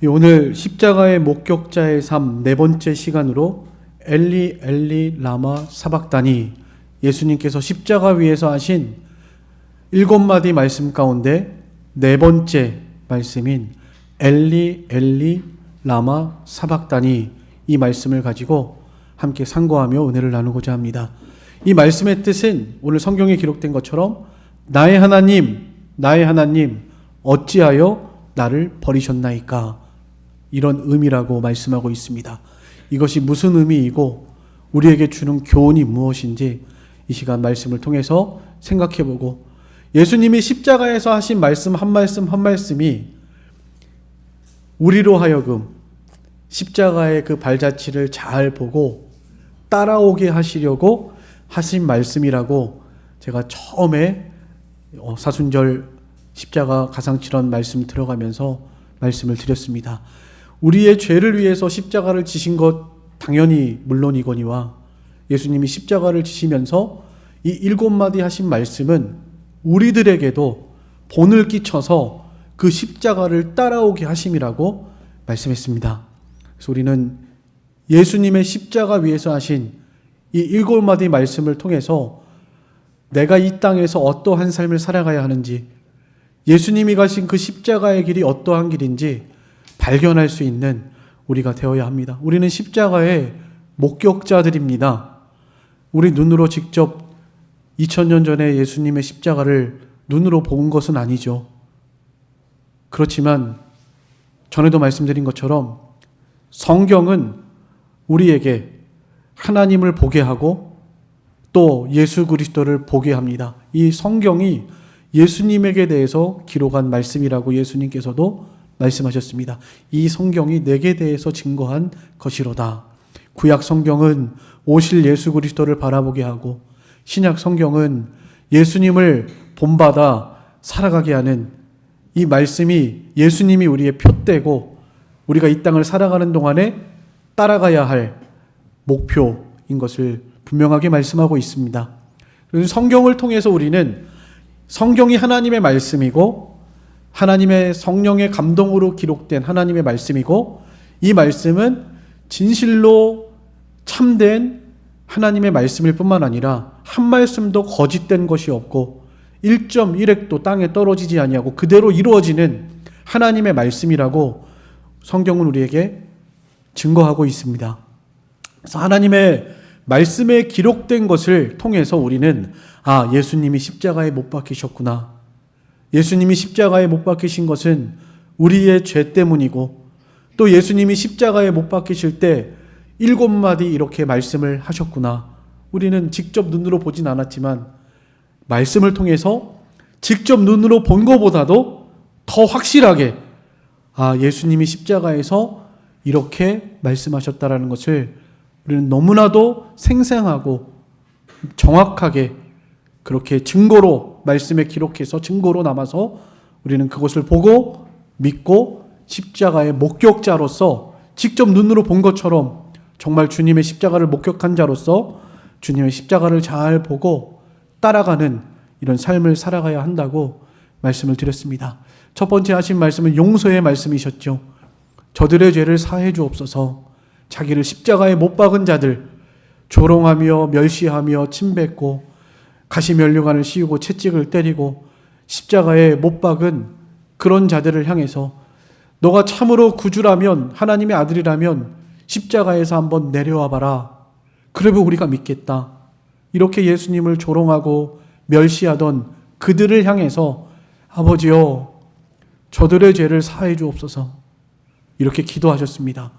오늘 십자가의 목격자의 삶 네 번째 시간으로 엘리 엘리 라마 사박다니, 예수님께서 십자가 위에서 하신 7마디 말씀 가운데 네 번째 말씀인 엘리 엘리 라마 사박다니, 이 말씀을 가지고 함께 상고하며 은혜를 나누고자 합니다. 이 말씀의 뜻은 오늘 성경에 기록된 것처럼 나의 하나님, 나의 하나님 어찌하여 나를 버리셨나이까, 이런 의미라고 말씀하고 있습니다. 이것이 무슨 의미이고 우리에게 주는 교훈이 무엇인지 이 시간 말씀을 통해서 생각해보고, 예수님이 십자가에서 하신 말씀 한 말씀 한 말씀이 우리로 하여금 십자가의 그 발자취를 잘 보고 따라오게 하시려고 하신 말씀이라고 제가 처음에 사순절 십자가 가상칠언 말씀 들어가면서 말씀을 드렸습니다. 우리의 죄를 위해서 십자가를 지신 것 당연히 물론이거니와, 예수님이 십자가를 지시면서 이 7마디 하신 말씀은 우리들에게도 본을 끼쳐서 그 십자가를 따라오게 하심이라고 말씀했습니다. 그래서 우리는 예수님의 십자가 위에서 하신 이 7마디 말씀을 통해서 내가 이 땅에서 어떠한 삶을 살아가야 하는지, 예수님이 가신 그 십자가의 길이 어떠한 길인지 발견할 수 있는 우리가 되어야 합니다. 우리는 십자가의 목격자들입니다. 우리 눈으로 직접 2000년 전에 예수님의 십자가를 눈으로 본 것은 아니죠. 그렇지만 전에도 말씀드린 것처럼 성경은 우리에게 하나님을 보게 하고 또 예수 그리스도를 보게 합니다. 이 성경이 예수님에게 대해서 기록한 말씀이라고 예수님께서도 말씀하셨습니다. 이 성경이 내게 대해서 증거한 것이로다. 구약 성경은 오실 예수 그리스도를 바라보게 하고, 신약 성경은 예수님을 본받아 살아가게 하는 이 말씀이 예수님이 우리의 표대고 우리가 이 땅을 살아가는 동안에 따라가야 할 목표인 것을 분명하게 말씀하고 있습니다. 그래서 성경을 통해서 우리는 성경이 하나님의 말씀이고 하나님의 성령의 감동으로 기록된 하나님의 말씀이고, 이 말씀은 진실로 참된 하나님의 말씀일 뿐만 아니라 한 말씀도 거짓된 것이 없고 1.1핵도 땅에 떨어지지 아니하고 그대로 이루어지는 하나님의 말씀이라고 성경은 우리에게 증거하고 있습니다. 그래서 하나님의 말씀에 기록된 것을 통해서 우리는 예수님이 십자가에 못 박히셨구나, 예수님이 십자가에 못 박히신 것은 우리의 죄 때문이고, 또 예수님이 십자가에 못 박히실 때 7마디 이렇게 말씀을 하셨구나, 우리는 직접 눈으로 보진 않았지만 말씀을 통해서 직접 눈으로 본 것보다도 더 확실하게 예수님이 십자가에서 이렇게 말씀하셨다라는 것을 우리는 너무나도 생생하고 정확하게 그렇게 증거로 말씀에 기록해서 증거로 남아서 우리는 그것을 보고 믿고 십자가의 목격자로서 직접 눈으로 본 것처럼 정말 주님의 십자가를 목격한 자로서 주님의 십자가를 잘 보고 따라가는 이런 삶을 살아가야 한다고 말씀을 드렸습니다. 첫 번째 하신 말씀은 용서의 말씀이셨죠. 저들의 죄를 사해 주옵소서. 자기를 십자가에 못 박은 자들, 조롱하며 멸시하며 침뱉고 가시면류관을 씌우고 채찍을 때리고 십자가에 못 박은 그런 자들을 향해서 너가 참으로 구주라면, 하나님의 아들이라면 십자가에서 한번 내려와 봐라. 그러면 우리가 믿겠다. 이렇게 예수님을 조롱하고 멸시하던 그들을 향해서 아버지여 저들의 죄를 사해 주옵소서, 이렇게 기도하셨습니다.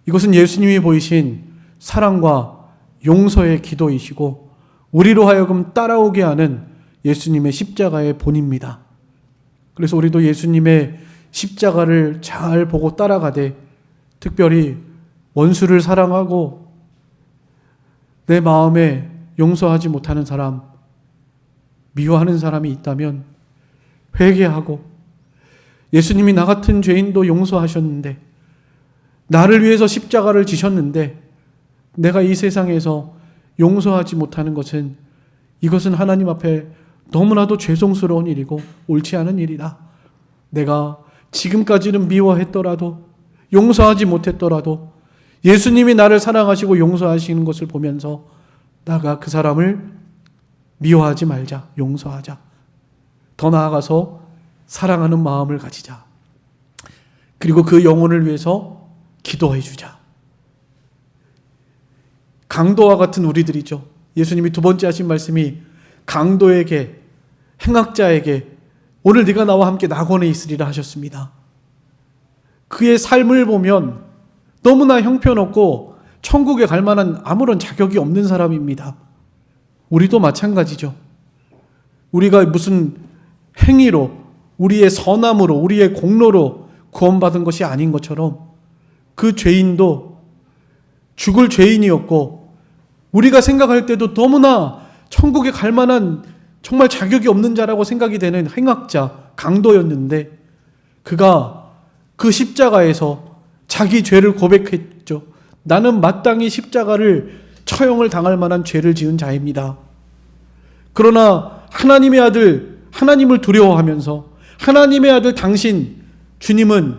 이것은 예수님이 보이신 사랑과 용서의 기도이시고 우리로 하여금 따라오게 하는 예수님의 십자가의 본입니다. 그래서 우리도 예수님의 십자가를 잘 보고 따라가되, 특별히 원수를 사랑하고 내 마음에 용서하지 못하는 사람, 미워하는 사람이 있다면 회개하고, 예수님이 나 같은 죄인도 용서하셨는데, 나를 위해서 십자가를 지셨는데 내가 이 세상에서 용서하지 못하는 것은, 이것은 하나님 앞에 너무나도 죄송스러운 일이고 옳지 않은 일이다. 내가 지금까지는 미워했더라도, 용서하지 못했더라도 예수님이 나를 사랑하시고 용서하시는 것을 보면서 나가 그 사람을 미워하지 말자, 용서하자. 더 나아가서 사랑하는 마음을 가지자. 그리고 그 영혼을 위해서 기도해 주자. 강도와 같은 우리들이죠. 예수님이 두 번째 하신 말씀이 강도에게, 행악자에게 오늘 네가 나와 함께 낙원에 있으리라 하셨습니다. 그의 삶을 보면 너무나 형편없고 천국에 갈 만한 아무런 자격이 없는 사람입니다. 우리도 마찬가지죠. 우리가 무슨 행위로, 우리의 선함으로, 우리의 공로로 구원받은 것이 아닌 것처럼 그 죄인도 죽을 죄인이었고, 우리가 생각할 때도 너무나 천국에 갈 만한 정말 자격이 없는 자라고 생각이 되는 행악자, 강도였는데 그가 그 십자가에서 자기 죄를 고백했죠. 나는 마땅히 십자가를 처형을 당할 만한 죄를 지은 자입니다. 그러나 하나님의 아들, 하나님을 두려워하면서 하나님의 아들 당신, 주님은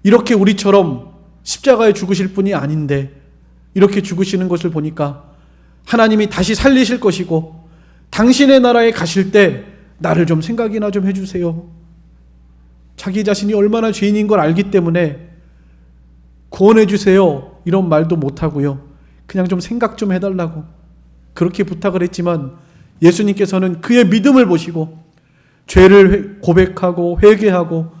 이렇게 우리처럼 십자가에 죽으실 분이 아닌데 이렇게 죽으시는 것을 보니까 하나님이 다시 살리실 것이고 당신의 나라에 가실 때 나를 좀 생각이나 좀 해주세요. 자기 자신이 얼마나 죄인인 걸 알기 때문에 구원해 주세요 이런 말도 못하고요. 그냥 좀 생각 좀 해달라고 그렇게 부탁을 했지만 예수님께서는 그의 믿음을 보시고 죄를 고백하고 회개하고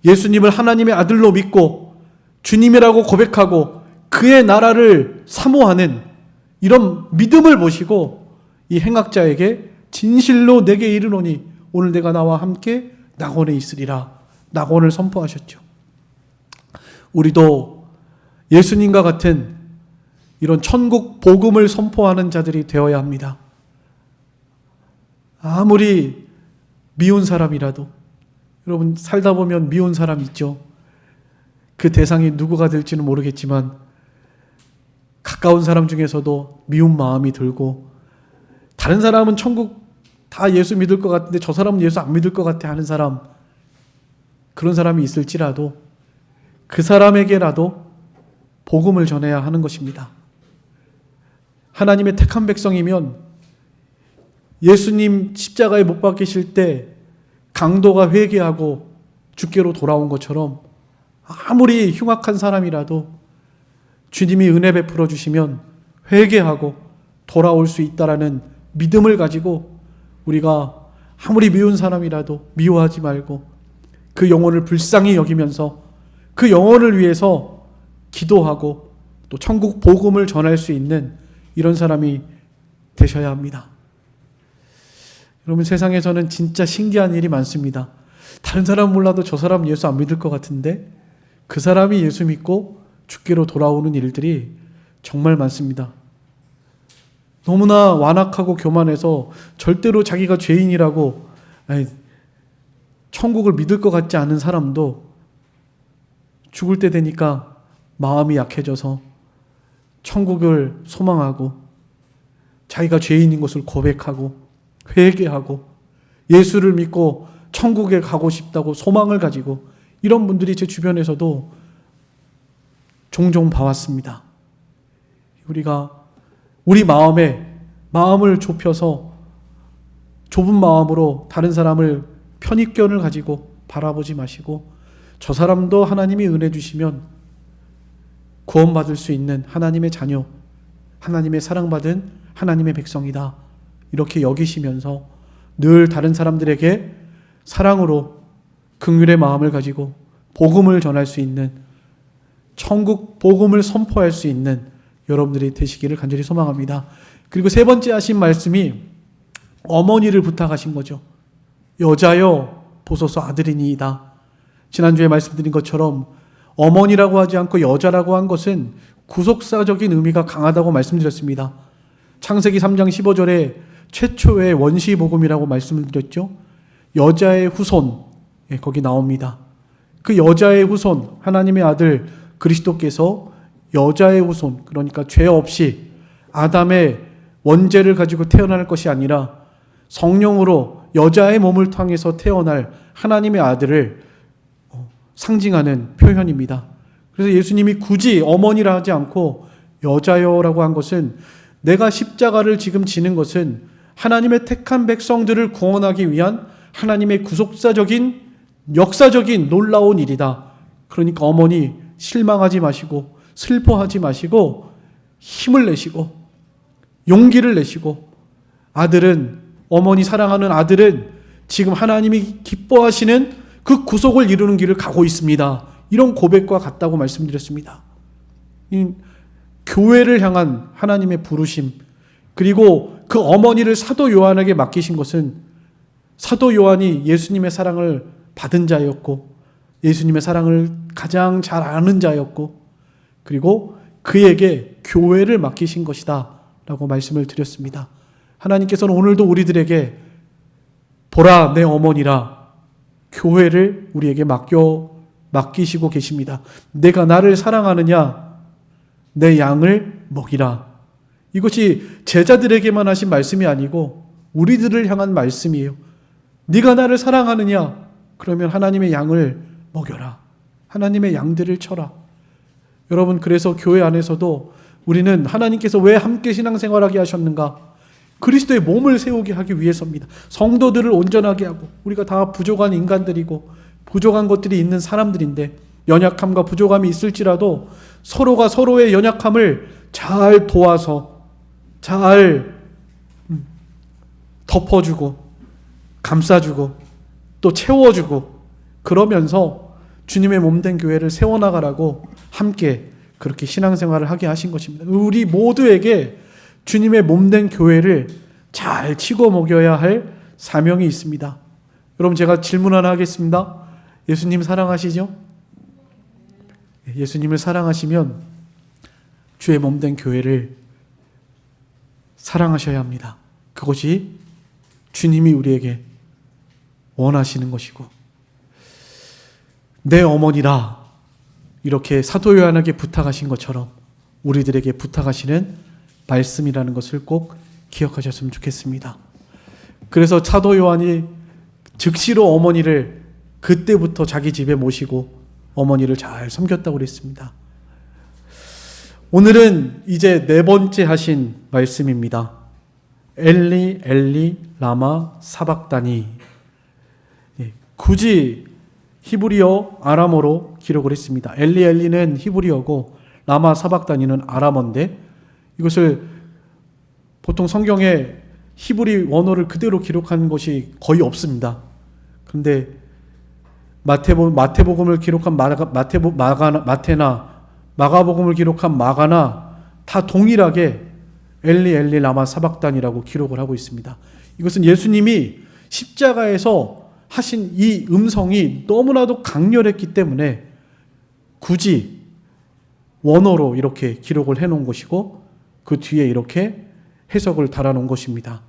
예수님을 하나님의 아들로 믿고 주님이라고 고백하고 그의 나라를 사모하는 이런 믿음을 보시고 이 행악자에게 진실로 내게 이르노니 오늘 내가 나와 함께 낙원에 있으리라, 낙원을 선포하셨죠. 우리도 예수님과 같은 이런 천국 복음을 선포하는 자들이 되어야 합니다. 아무리 미운 사람이라도, 여러분 살다 보면 미운 사람 있죠. 그 대상이 누구가 될지는 모르겠지만 가까운 사람 중에서도 미운 마음이 들고, 다른 사람은 천국 다 예수 믿을 것 같은데 저 사람은 예수 안 믿을 것 같아 하는 사람, 그런 사람이 있을지라도 그 사람에게라도 복음을 전해야 하는 것입니다. 하나님의 택한 백성이면 예수님 십자가에 못 박히실 때 강도가 회개하고 주께로 돌아온 것처럼 아무리 흉악한 사람이라도 주님이 은혜 베풀어 주시면 회개하고 돌아올 수 있다라는 믿음을 가지고 우리가 아무리 미운 사람이라도 미워하지 말고 그 영혼을 불쌍히 여기면서 그 영혼을 위해서 기도하고 또 천국 복음을 전할 수 있는 이런 사람이 되셔야 합니다. 여러분 세상에서는 진짜 신기한 일이 많습니다. 다른 사람 몰라도 저 사람 예수 안 믿을 것 같은데 그 사람이 예수 믿고 주께로 돌아오는 일들이 정말 많습니다. 너무나 완악하고 교만해서 절대로 자기가 죄인이라고 천국을 믿을 것 같지 않은 사람도 죽을 때 되니까 마음이 약해져서 천국을 소망하고 자기가 죄인인 것을 고백하고 회개하고 예수를 믿고 천국에 가고 싶다고 소망을 가지고 이런 분들이 제 주변에서도 종종 봐왔습니다. 우리가 우리 마음을 좁혀서 좁은 마음으로 다른 사람을 편익견을 가지고 바라보지 마시고 저 사람도 하나님이 은혜 주시면 구원받을 수 있는 하나님의 자녀, 하나님의 사랑받은 하나님의 백성이다. 이렇게 여기시면서 늘 다른 사람들에게 사랑으로 긍휼의 마음을 가지고 복음을 전할 수 있는, 천국 복음을 선포할 수 있는 여러분들이 되시기를 간절히 소망합니다. 그리고 세 번째 하신 말씀이 어머니를 부탁하신 거죠. 여자여 보소서 아들이니이다. 지난주에 말씀드린 것처럼 어머니라고 하지 않고 여자라고 한 것은 구속사적인 의미가 강하다고 말씀드렸습니다. 창세기 3장 15절에 최초의 원시복음이라고 말씀을 드렸죠. 여자의 후손, 거기 나옵니다. 그 여자의 후손, 하나님의 아들 그리스도께서 여자의 후손, 그러니까 죄 없이 아담의 원죄를 가지고 태어날 것이 아니라 성령으로 여자의 몸을 통해서 태어날 하나님의 아들을 상징하는 표현입니다. 그래서 예수님이 굳이 어머니라 하지 않고 여자여라고 한 것은 내가 십자가를 지금 지는 것은 하나님의 택한 백성들을 구원하기 위한 하나님의 구속사적인 역사적인 놀라운 일이다. 그러니까 어머니 실망하지 마시고 슬퍼하지 마시고 힘을 내시고 용기를 내시고 아들은 어머니 사랑하는 아들은 지금 하나님이 기뻐하시는 그 구속을 이루는 길을 가고 있습니다. 이런 고백과 같다고 말씀드렸습니다. 교회를 향한 하나님의 부르심 그리고 그 어머니를 사도 요한에게 맡기신 것은 사도 요한이 예수님의 사랑을 받은 자였고 예수님의 사랑을 가장 잘 아는 자였고 그리고 그에게 교회를 맡기신 것이다 라고 말씀을 드렸습니다. 하나님께서는 오늘도 우리들에게 보라 내 어머니라 교회를 우리에게 맡기시고 계십니다. 내가 나를 사랑하느냐 내 양을 먹이라. 이것이 제자들에게만 하신 말씀이 아니고 우리들을 향한 말씀이에요. 네가 나를 사랑하느냐 그러면 하나님의 양을 먹여라. 하나님의 양들을 쳐라. 여러분 그래서 교회 안에서도 우리는 하나님께서 왜 함께 신앙생활하게 하셨는가? 그리스도의 몸을 세우게 하기 위해서입니다. 성도들을 온전하게 하고 우리가 다 부족한 인간들이고 부족한 것들이 있는 사람들인데 연약함과 부족함이 있을지라도 서로가 서로의 연약함을 잘 도와서 잘 덮어주고 감싸주고 또 채워주고 그러면서 주님의 몸된 교회를 세워나가라고 함께 그렇게 신앙생활을 하게 하신 것입니다. 우리 모두에게 주님의 몸된 교회를 잘 치고 먹여야 할 사명이 있습니다. 여러분 제가 질문 하나 하겠습니다. 예수님 사랑하시죠? 예수님을 사랑하시면 주의 몸된 교회를 사랑하셔야 합니다. 그것이 주님이 우리에게 원하시는 것이고 내 어머니라 이렇게 사도 요한에게 부탁하신 것처럼 우리들에게 부탁하시는 말씀이라는 것을 꼭 기억하셨으면 좋겠습니다. 그래서 사도 요한이 즉시로 어머니를 그때부터 자기 집에 모시고 어머니를 잘 섬겼다고 그랬습니다. 오늘은 이제 네 번째 하신 말씀입니다. 엘리 엘리 라마 사박다니. 굳이 히브리어 아람어로 기록을 했습니다. 엘리 엘리는 히브리어고 라마 사박다니는 아람어인데 이것을 보통 성경에 히브리 원어를 그대로 기록한 것이 거의 없습니다. 그런데 마태복음을 기록한 마태나 마가복음을 기록한 마가나 다 동일하게 엘리 엘리 라마 사박단이라고 기록을 하고 있습니다. 이것은 예수님이 십자가에서 하신 이 음성이 너무나도 강렬했기 때문에 굳이 원어로 이렇게 기록을 해놓은 것이고 그 뒤에 이렇게 해석을 달아놓은 것입니다.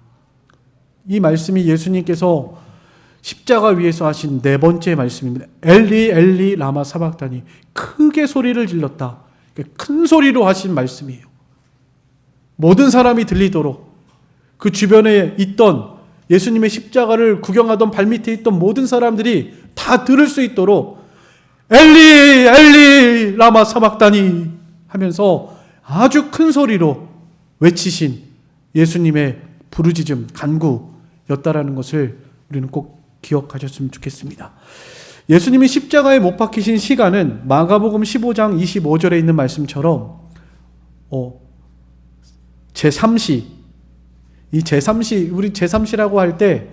이 말씀이 예수님께서 십자가 위에서 하신 네 번째 말씀입니다. 엘리 엘리 라마 사박다니. 크게 소리를 질렀다. 큰 소리로 하신 말씀이에요. 모든 사람이 들리도록 그 주변에 있던 예수님의 십자가를 구경하던 발밑에 있던 모든 사람들이 다 들을 수 있도록 엘리 엘리 라마 사박다니 하면서 아주 큰 소리로 외치신 예수님의 부르짖음 간구였다라는 것을 우리는 꼭 기억하셨으면 좋겠습니다. 예수님이 십자가에 못 박히신 시간은 마가복음 15장 25절에 있는 말씀처럼 제3시, 이 제3시, 우리 제3시라고 할 때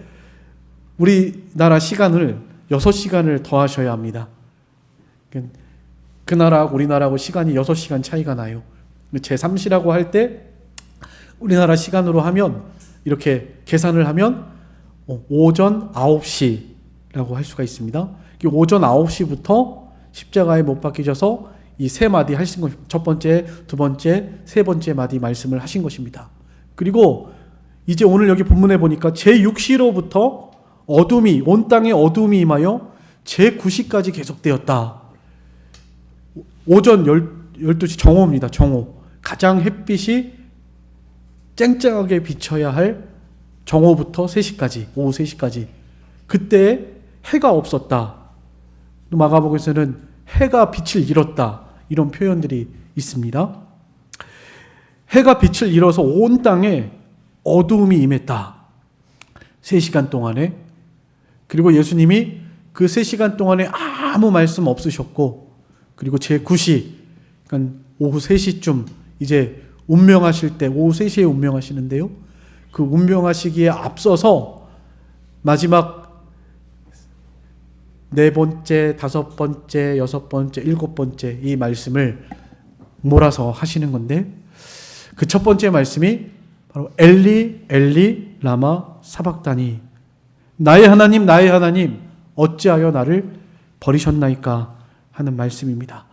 우리나라 시간을 6시간을 더하셔야 합니다. 그 나라하고 우리나라하고 시간이 6시간 차이가 나요. 제3시라고 할 때 우리나라 시간으로 하면 이렇게 계산을 하면 오전 9시라고 할 수가 있습니다. 오전 9시부터 십자가에 못 박히셔서 이 세 마디 하신 것입니다. 첫 번째, 두 번째, 세 번째 마디 말씀을 하신 것입니다. 그리고 이제 오늘 여기 본문에 보니까 제6시로부터 어둠이 온 땅에 어둠이 임하여 제9시까지 계속되었다. 오전 12시 정오입니다. 정오. 가장 햇빛이 쨍쨍하게 비쳐야 할 정오부터 3시까지, 오후 3시까지. 그때 해가 없었다. 또 마가복음에서는 해가 빛을 잃었다, 이런 표현들이 있습니다. 해가 빛을 잃어서 온 땅에 어두움이 임했다. 3시간 동안에. 그리고 예수님이 그 3시간 동안에 아무 말씀 없으셨고, 그리고 제9시, 그러니까 오후 3시쯤 이제 운명하실 때, 오후 3시에 운명하시는데요. 그 운명하시기에 앞서서 마지막 4번째, 5번째, 6번째, 7번째 이 말씀을 몰아서 하시는 건데, 그 첫 번째 말씀이 바로 엘리 엘리 라마 사박다니, 나의 하나님 나의 하나님 어찌하여 나를 버리셨나이까 하는 말씀입니다.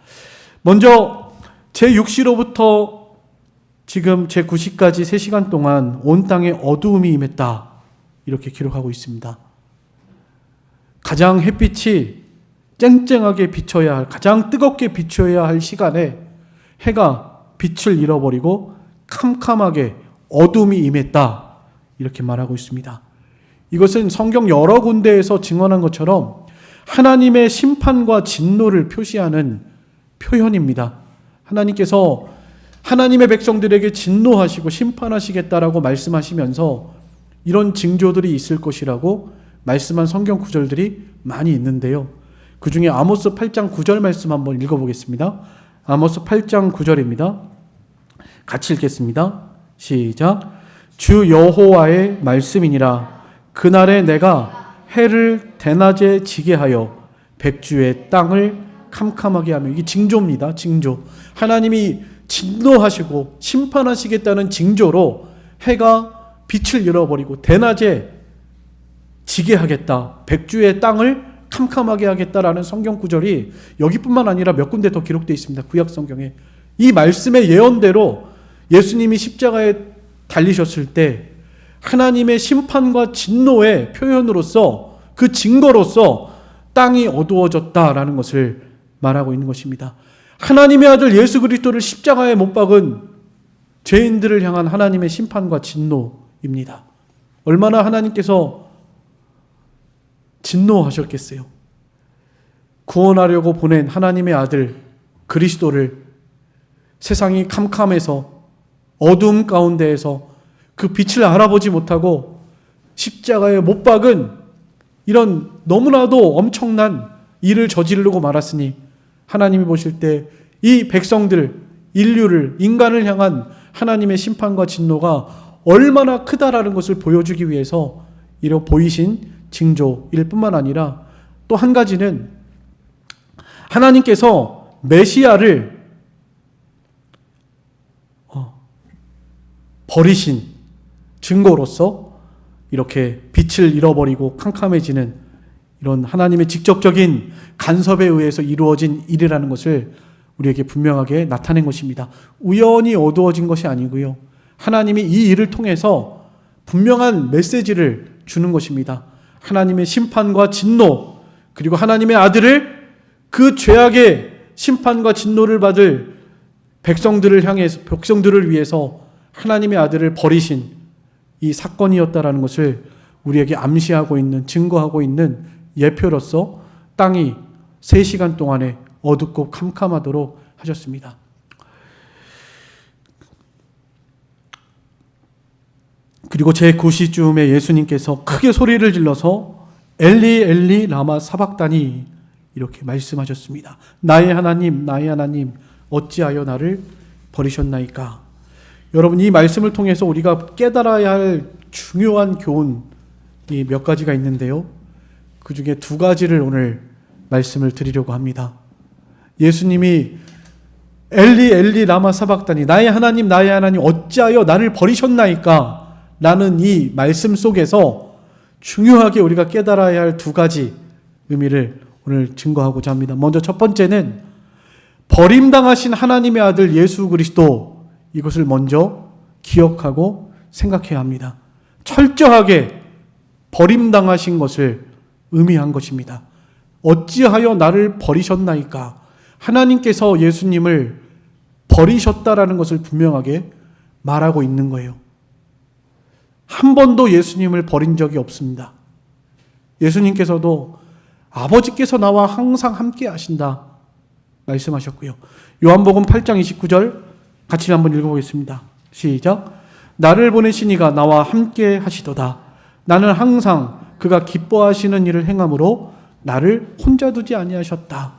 먼저 제6시로부터 지금 제9시까지 3시간 동안 온 땅에 어두움이 임했다, 이렇게 기록하고 있습니다. 가장 햇빛이 쨍쨍하게 비춰야 할, 가장 뜨겁게 비춰야 할 시간에 해가 빛을 잃어버리고 캄캄하게 어둠이 임했다, 이렇게 말하고 있습니다. 이것은 성경 여러 군데에서 증언한 것처럼 하나님의 심판과 진노를 표시하는 표현입니다. 하나님께서 하나님의 백성들에게 진노하시고 심판하시겠다라고 말씀하시면서 이런 징조들이 있을 것이라고 말씀한 성경 구절들이 많이 있는데요. 그 중에 아모스 8장 9절 말씀 한번 읽어보겠습니다. 아모스 8장 9절입니다. 같이 읽겠습니다. 시작. 주 여호와의 말씀이니라. 그날에 내가 해를 대낮에 지게 하여 백주의 땅을 캄캄하게 하며, 이게 징조입니다. 징조. 하나님이 진노하시고 심판하시겠다는 징조로 해가 빛을 잃어버리고 대낮에 지게 하겠다, 백주의 땅을 캄캄하게 하겠다라는 성경 구절이 여기뿐만 아니라 몇 군데 더 기록되어 있습니다. 구약 성경에. 이 말씀의 예언대로 예수님이 십자가에 달리셨을 때 하나님의 심판과 진노의 표현으로서, 그 증거로서 땅이 어두워졌다라는 것을 말하고 있는 것입니다. 하나님의 아들 예수 그리스도를 십자가에 못 박은 죄인들을 향한 하나님의 심판과 진노입니다. 얼마나 하나님께서 진노하셨겠어요. 구원하려고 보낸 하나님의 아들 그리스도를 세상이 캄캄해서 어둠 가운데에서 그 빛을 알아보지 못하고 십자가에 못 박은 이런 너무나도 엄청난 일을 저지르고 말았으니, 하나님이 보실 때 이 백성들, 인류를, 인간을 향한 하나님의 심판과 진노가 얼마나 크다라는 것을 보여주기 위해서 이렇게 보이신 징조일 뿐만 아니라, 또 한 가지는 하나님께서 메시아를 버리신 증거로서 이렇게 빛을 잃어버리고 캄캄해지는 이런 하나님의 직접적인 간섭에 의해서 이루어진 일이라는 것을 우리에게 분명하게 나타낸 것입니다. 우연히 어두워진 것이 아니고요. 하나님이 이 일을 통해서 분명한 메시지를 주는 것입니다. 하나님의 심판과 진노, 그리고 하나님의 아들을, 그 죄악의 심판과 진노를 받을 백성들을 향해서, 백성들을 위해서 하나님의 아들을 버리신 이 사건이었다라는 것을 우리에게 암시하고 있는, 증거하고 있는 예표로서 땅이 3시간 동안에 어둡고 캄캄하도록 하셨습니다. 그리고 제9시쯤에 예수님께서 크게 소리를 질러서 엘리 엘리 라마 사박다니, 이렇게 말씀하셨습니다. 나의 하나님 나의 하나님 어찌하여 나를 버리셨나이까. 여러분, 이 말씀을 통해서 우리가 깨달아야 할 중요한 교훈이 몇 가지가 있는데요. 그 중에 2가지를 오늘 말씀을 드리려고 합니다. 예수님이 엘리 엘리 라마 사박다니, 나의 하나님 어찌하여 나를 버리셨나이까 라는 이 말씀 속에서 중요하게 우리가 깨달아야 할 2가지 의미를 오늘 증거하고자 합니다. 먼저 첫 번째는 버림당하신 하나님의 아들 예수 그리스도, 이것을 먼저 기억하고 생각해야 합니다. 철저하게 버림당하신 것을 의미한 것입니다. 어찌하여 나를 버리셨나이까. 하나님께서 예수님을 버리셨다라는 것을 분명하게 말하고 있는 거예요. 한 번도 예수님을 버린 적이 없습니다. 예수님께서도 아버지께서 나와 항상 함께 하신다 말씀하셨고요. 요한복음 8장 29절 같이 한번 읽어보겠습니다. 시작. 나를 보내신 이가 나와 함께 하시도다. 나는 항상 그가 기뻐하시는 일을 행함으로 나를 혼자 두지 아니하셨다.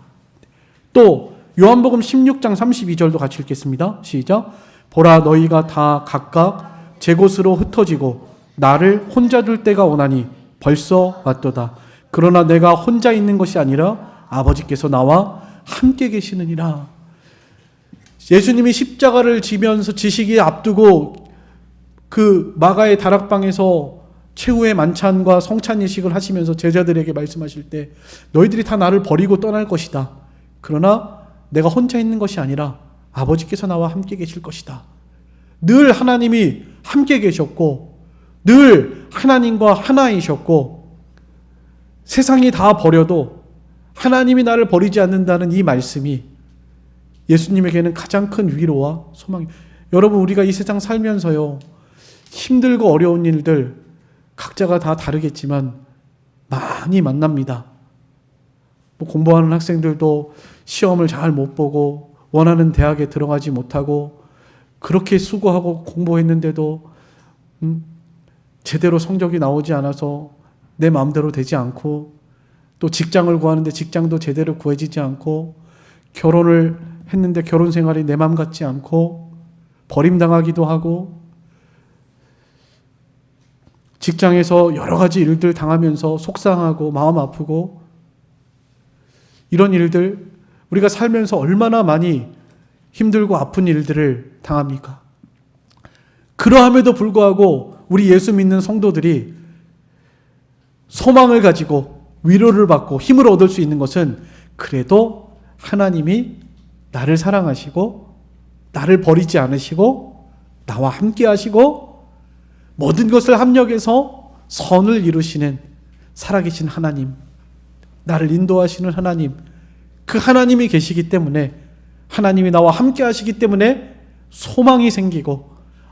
또 요한복음 16장 32절도 같이 읽겠습니다. 시작. 보라, 너희가 다 각각 제 곳으로 흩어지고 나를 혼자 둘 때가 오나니 벌써 왔도다. 그러나 내가 혼자 있는 것이 아니라 아버지께서 나와 함께 계시느니라. 예수님이 십자가를 지면서 지시기 앞두고 그 마가의 다락방에서 최후의 만찬과 성찬 예식을 하시면서 제자들에게 말씀하실 때 너희들이 다 나를 버리고 떠날 것이다. 그러나 내가 혼자 있는 것이 아니라 아버지께서 나와 함께 계실 것이다. 늘 하나님이 함께 계셨고 늘 하나님과 하나이셨고 세상이 다 버려도 하나님이 나를 버리지 않는다는 이 말씀이 예수님에게는 가장 큰 위로와 소망이. 여러분, 우리가 이 세상 살면서요, 힘들고 어려운 일들 각자가 다 다르겠지만 많이 만납니다. 공부하는 학생들도 시험을 잘 못 보고 원하는 대학에 들어가지 못하고 그렇게 수고하고 공부했는데도 제대로 성적이 나오지 않아서 내 마음대로 되지 않고, 또 직장을 구하는데 직장도 제대로 구해지지 않고, 결혼을 했는데 결혼 생활이 내 마음 같지 않고 버림당하기도 하고, 직장에서 여러 가지 일들 당하면서 속상하고 마음 아프고, 이런 일들 우리가 살면서 얼마나 많이 힘들고 아픈 일들을 당합니까? 그러함에도 불구하고 우리 예수 믿는 성도들이 소망을 가지고 위로를 받고 힘을 얻을 수 있는 것은 그래도 하나님이 나를 사랑하시고 나를 버리지 않으시고 나와 함께 하시고 모든 것을 합력해서 선을 이루시는 살아계신 하나님, 나를 인도하시는 하나님, 그 하나님이 계시기 때문에, 하나님이 나와 함께 하시기 때문에 소망이 생기고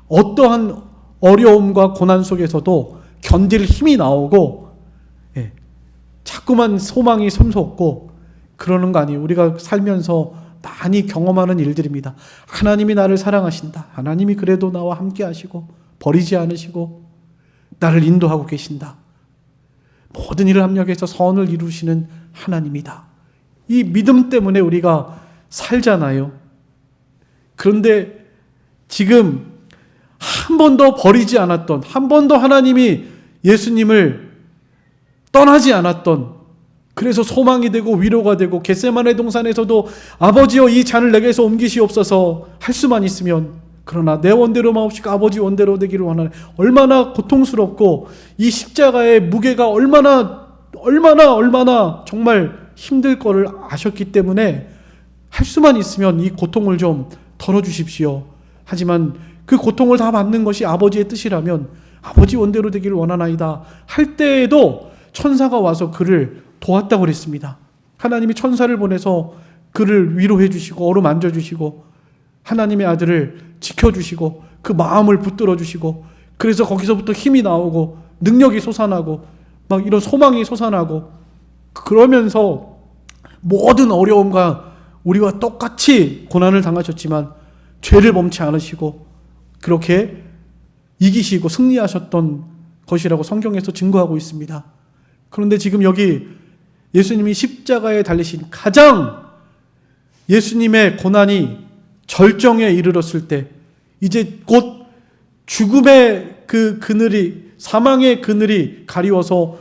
어떠한 어려움과 고난 속에서도 견딜 힘이 나오고, 자꾸만 소망이 솟고 그러는 거 아니에요. 우리가 살면서 많이 경험하는 일들입니다. 하나님이 나를 사랑하신다. 하나님이 그래도 나와 함께 하시고 버리지 않으시고 나를 인도하고 계신다. 모든 일을 합력해서 선을 이루시는 하나님이다. 이 믿음 때문에 우리가 살잖아요. 그런데 지금 한 번도 버리지 않았던, 한 번도 하나님이 예수님을 떠나지 않았던, 그래서 소망이 되고 위로가 되고 겟세마네 동산에서도 아버지여 이 잔을 내게서 옮기시옵소서 할 수만 있으면, 그러나 내 원대로 마옵시고 아버지 원대로 되기를 원하네. 얼마나 고통스럽고 이 십자가의 무게가 얼마나 정말 힘들 거를 아셨기 때문에 할 수만 있으면 이 고통을 좀 덜어주십시오. 하지만 그 고통을 다 받는 것이 아버지의 뜻이라면 아버지 원대로 되기를 원하나이다 할 때에도 천사가 와서 그를 도왔다고 그랬습니다. 하나님이 천사를 보내서 그를 위로해 주시고 어루만져 주시고 하나님의 아들을 지켜주시고 그 마음을 붙들어 주시고, 그래서 거기서부터 힘이 나오고 능력이 솟아나고 막 이런 소망이 솟아나고, 그러면서 모든 어려움과 우리와 똑같이 고난을 당하셨지만 죄를 범치 않으시고 그렇게 이기시고 승리하셨던 것이라고 성경에서 증거하고 있습니다. 그런데 지금 여기 예수님이 십자가에 달리신 가장 예수님의 고난이 절정에 이르렀을 때, 이제 곧 죽음의 그 그늘이, 사망의 그늘이 가리워서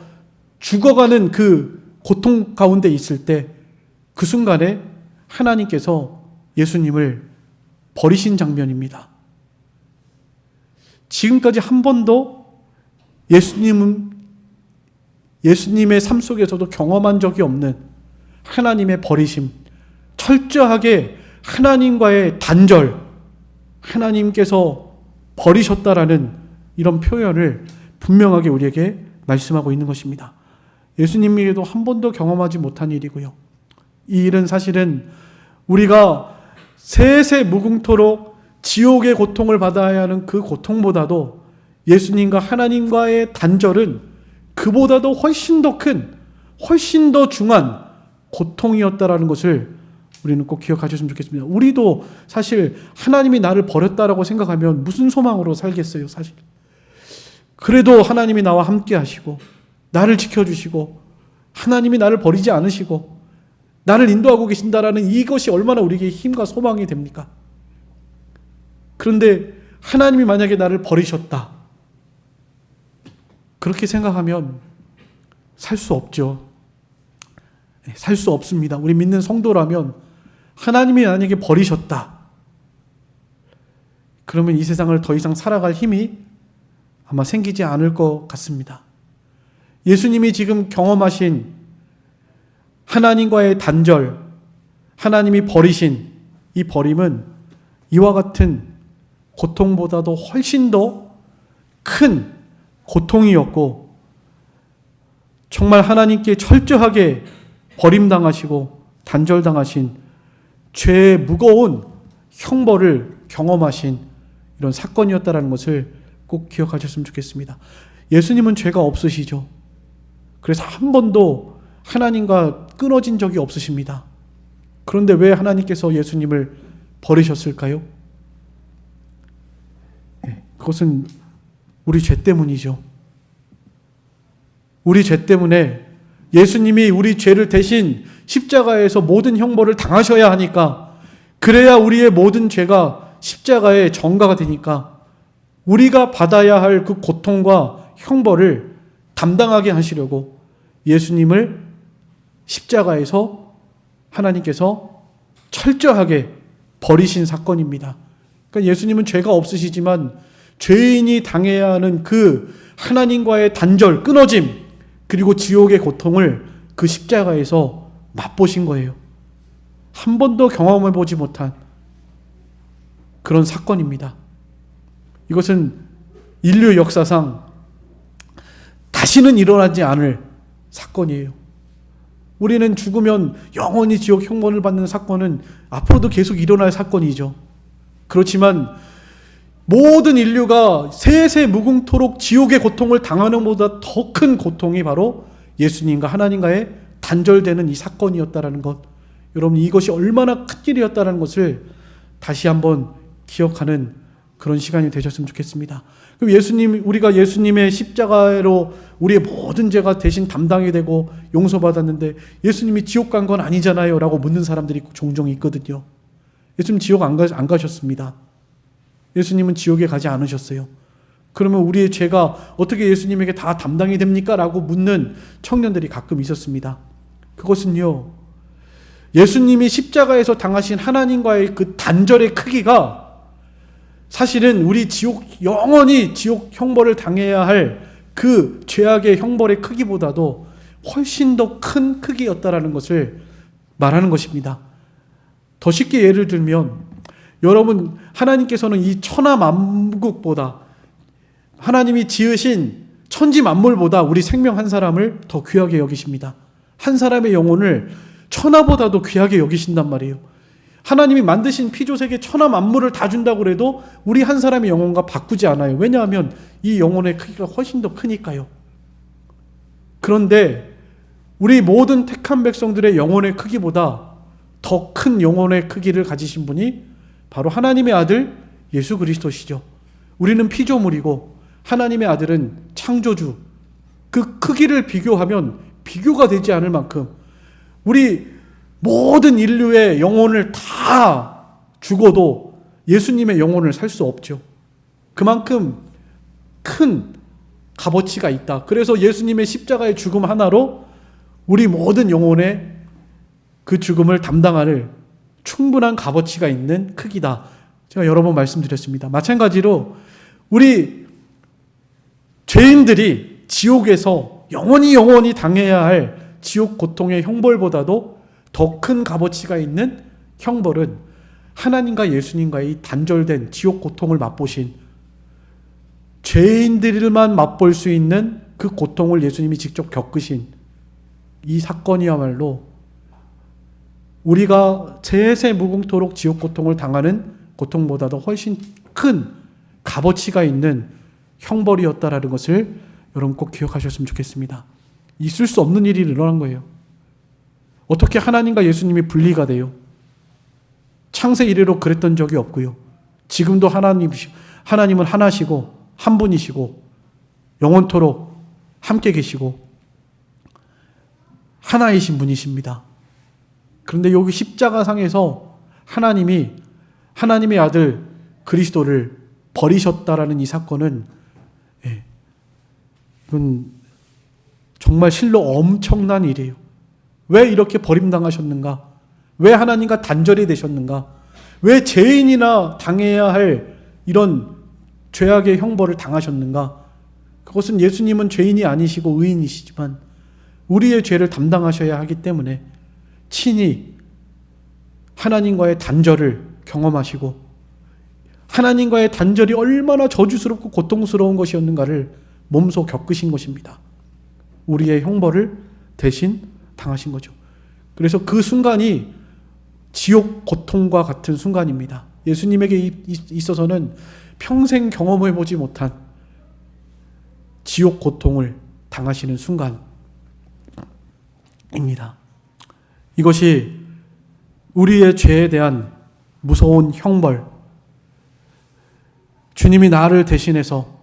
죽어가는 그 고통 가운데 있을 때, 그 순간에 하나님께서 예수님을 버리신 장면입니다. 지금까지 한 번도 예수님의 삶 속에서도 경험한 적이 없는 하나님의 버리심, 철저하게 하나님과의 단절, 하나님께서 버리셨다라는 이런 표현을 분명하게 우리에게 말씀하고 있는 것입니다. 예수님에게도 한 번도 경험하지 못한 일이고요. 이 일은 사실은 우리가 세세 무궁토록 지옥의 고통을 받아야 하는 그 고통보다도 예수님과 하나님과의 단절은 그보다도 훨씬 더 큰, 훨씬 더 중한 고통이었다라는 것을 우리는 꼭 기억하셨으면 좋겠습니다. 우리도 사실 하나님이 나를 버렸다라고 생각하면 무슨 소망으로 살겠어요, 사실. 그래도 하나님이 나와 함께 하시고 나를 지켜주시고 하나님이 나를 버리지 않으시고 나를 인도하고 계신다라는 이것이 얼마나 우리에게 힘과 소망이 됩니까? 그런데 하나님이 만약에 나를 버리셨다, 그렇게 생각하면 살 수 없죠. 살 수 없습니다. 우리 믿는 성도라면 하나님이 만약에 버리셨다, 그러면 이 세상을 더 이상 살아갈 힘이 아마 생기지 않을 것 같습니다. 예수님이 지금 경험하신 하나님과의 단절, 하나님이 버리신 이 버림은 이와 같은 고통보다도 훨씬 더 큰 고통이었고, 정말 하나님께 철저하게 버림당하시고 단절당하신 죄의 무거운 형벌을 경험하신 이런 사건이었다는 것을 꼭 기억하셨으면 좋겠습니다. 예수님은 죄가 없으시죠. 그래서 한 번도 하나님과 끊어진 적이 없으십니다. 그런데 왜 하나님께서 예수님을 버리셨을까요? 그것은 우리 죄 때문이죠. 우리 죄 때문에 예수님이 우리 죄를 대신 십자가에서 모든 형벌을 당하셔야 하니까, 그래야 우리의 모든 죄가 십자가의 전가가 되니까 우리가 받아야 할 그 고통과 형벌을 담당하게 하시려고 예수님을 십자가에서 하나님께서 철저하게 버리신 사건입니다. 그러니까 예수님은 죄가 없으시지만 죄인이 당해야 하는 그 하나님과의 단절, 끊어짐, 그리고 지옥의 고통을 그 십자가에서 맛보신 거예요. 한 번도 경험해보지 못한 그런 사건입니다. 이것은 인류 역사상 다시는 일어나지 않을 사건이에요. 우리는 죽으면 영원히 지옥 형벌을 받는 사건은 앞으로도 계속 일어날 사건이죠. 그렇지만 모든 인류가 세세 무궁토록 지옥의 고통을 당하는 것보다 더 큰 고통이 바로 예수님과 하나님과의 단절되는 이 사건이었다라는 것, 여러분 이것이 얼마나 큰 일이었다는 것을 다시 한번 기억하는 그런 시간이 되셨으면 좋겠습니다. 그럼 우리가 예수님의 십자가로 우리의 모든 죄가 대신 담당이 되고 용서받았는데 예수님이 지옥 간 건 아니잖아요 라고 묻는 사람들이 종종 있거든요. 예수님 지옥 안 가셨습니다. 예수님은 지옥에 가지 않으셨어요. 그러면 우리의 죄가 어떻게 예수님에게 다 담당이 됩니까? 라고 묻는 청년들이 가끔 있었습니다. 그것은요, 예수님이 십자가에서 당하신 하나님과의 그 단절의 크기가 사실은 우리 영원히 지옥 형벌을 당해야 할 그 죄악의 형벌의 크기보다도 훨씬 더 큰 크기였다라는 것을 말하는 것입니다. 더 쉽게 예를 들면, 여러분, 하나님께서는 이 천하 만국보다, 하나님이 지으신 천지 만물보다 우리 생명 한 사람을 더 귀하게 여기십니다. 한 사람의 영혼을 천하보다도 귀하게 여기신단 말이에요. 하나님이 만드신 피조세계 천하 만물을 다 준다고 해도 우리 한 사람의 영혼과 바꾸지 않아요. 왜냐하면 이 영혼의 크기가 훨씬 더 크니까요. 그런데 우리 모든 택한 백성들의 영혼의 크기보다 더 큰 영혼의 크기를 가지신 분이 바로 하나님의 아들 예수 그리스도시죠. 우리는 피조물이고 하나님의 아들은 창조주. 그 크기를 비교하면 비교가 되지 않을 만큼 우리 모든 인류의 영혼을 다 죽어도 예수님의 영혼을 살 수 없죠. 그만큼 큰 값어치가 있다. 그래서 예수님의 십자가의 죽음 하나로 우리 모든 영혼의 그 죽음을 담당할 충분한 값어치가 있는 크기다. 제가 여러 번 말씀드렸습니다. 마찬가지로 우리 죄인들이 지옥에서 영원히 당해야 할 지옥 고통의 형벌보다도 더 큰 값어치가 있는 형벌은 하나님과 예수님과의 단절된 지옥 고통을 맛보신, 죄인들만 맛볼 수 있는 그 고통을 예수님이 직접 겪으신 이 사건이야말로 우리가 세세 무궁토록 지옥 고통을 당하는 고통보다도 훨씬 큰 값어치가 있는 형벌이었다라는 것을 여러분 꼭 기억하셨으면 좋겠습니다. 있을 수 없는 일이 일어난 거예요. 어떻게 하나님과 예수님이 분리가 돼요? 창세 이래로 그랬던 적이 없고요. 지금도 하나님은 하나시고 한 분이시고 영원토록 함께 계시고 하나이신 분이십니다. 그런데 여기 십자가상에서 하나님이 하나님의 아들 그리스도를 버리셨다라는 이 사건은 이건 정말 실로 엄청난 일이에요. 왜 이렇게 버림당하셨는가? 왜 하나님과 단절이 되셨는가? 왜 죄인이나 당해야 할 이런 죄악의 형벌을 당하셨는가? 그것은 예수님은 죄인이 아니시고 의인이시지만 우리의 죄를 담당하셔야 하기 때문에 친히 하나님과의 단절을 경험하시고 하나님과의 단절이 얼마나 저주스럽고 고통스러운 것이었는가를 몸소 겪으신 것입니다. 우리의 형벌을 대신 당하신 거죠. 그래서 그 순간이 지옥 고통과 같은 순간입니다. 예수님에게 있어서는 평생 경험해보지 못한 지옥 고통을 당하시는 순간입니다. 이것이 우리의 죄에 대한 무서운 형벌, 주님이 나를 대신해서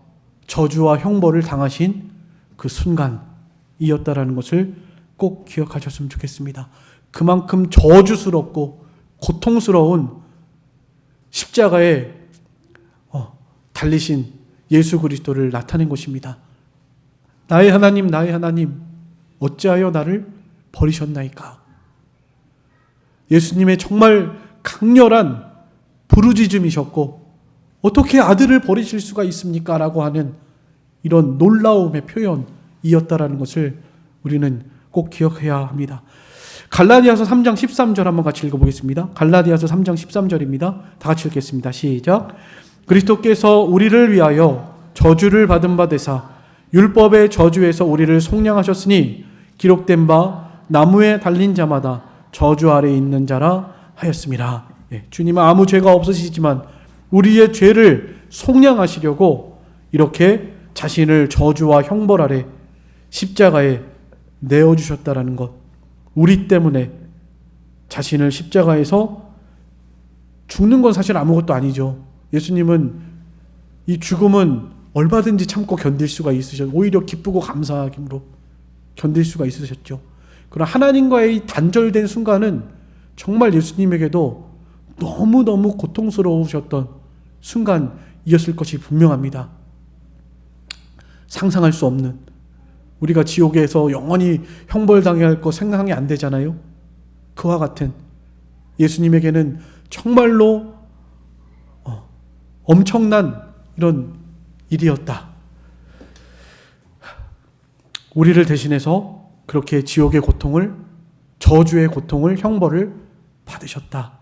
저주와 형벌을 당하신 그 순간이었다라는 것을 꼭 기억하셨으면 좋겠습니다. 그만큼 저주스럽고 고통스러운 십자가에 달리신 예수 그리스도를 나타낸 것입니다. 나의 하나님, 나의 하나님, 어찌하여 나를 버리셨나이까? 예수님의 정말 강렬한 부르짖음이셨고 어떻게 아들을 버리실 수가 있습니까? 라고 하는 이런 놀라움의 표현이었다라는 것을 우리는 꼭 기억해야 합니다. 갈라디아서 3장 13절 한번 같이 읽어보겠습니다. 갈라디아서 3장 13절입니다. 다 같이 읽겠습니다. 시작. 그리스도께서 우리를 위하여 저주를 받은 바 되사 율법의 저주에서 우리를 속량하셨으니 기록된 바 나무에 달린 자마다 저주 아래에 있는 자라 하였습니다. 주님은 아무 죄가 없으시지만 우리의 죄를 속량하시려고 이렇게 자신을 저주와 형벌 아래 십자가에 내어주셨다라는 것, 우리 때문에 자신을 십자가에서 죽는 건 사실 아무것도 아니죠. 예수님은 이 죽음은 얼마든지 참고 견딜 수가 있으셨고 오히려 기쁘고 감사함으로 견딜 수가 있으셨죠. 그러나 하나님과의 단절된 순간은 정말 예수님에게도 너무너무 고통스러우셨던 순간이었을 것이 분명합니다. 상상할 수 없는, 우리가 지옥에서 영원히 형벌당해야 할 거 생각이 안 되잖아요. 그와 같은 예수님에게는 정말로 엄청난 이런 일이었다. 우리를 대신해서 그렇게 지옥의 고통을, 저주의 고통을, 형벌을 받으셨다.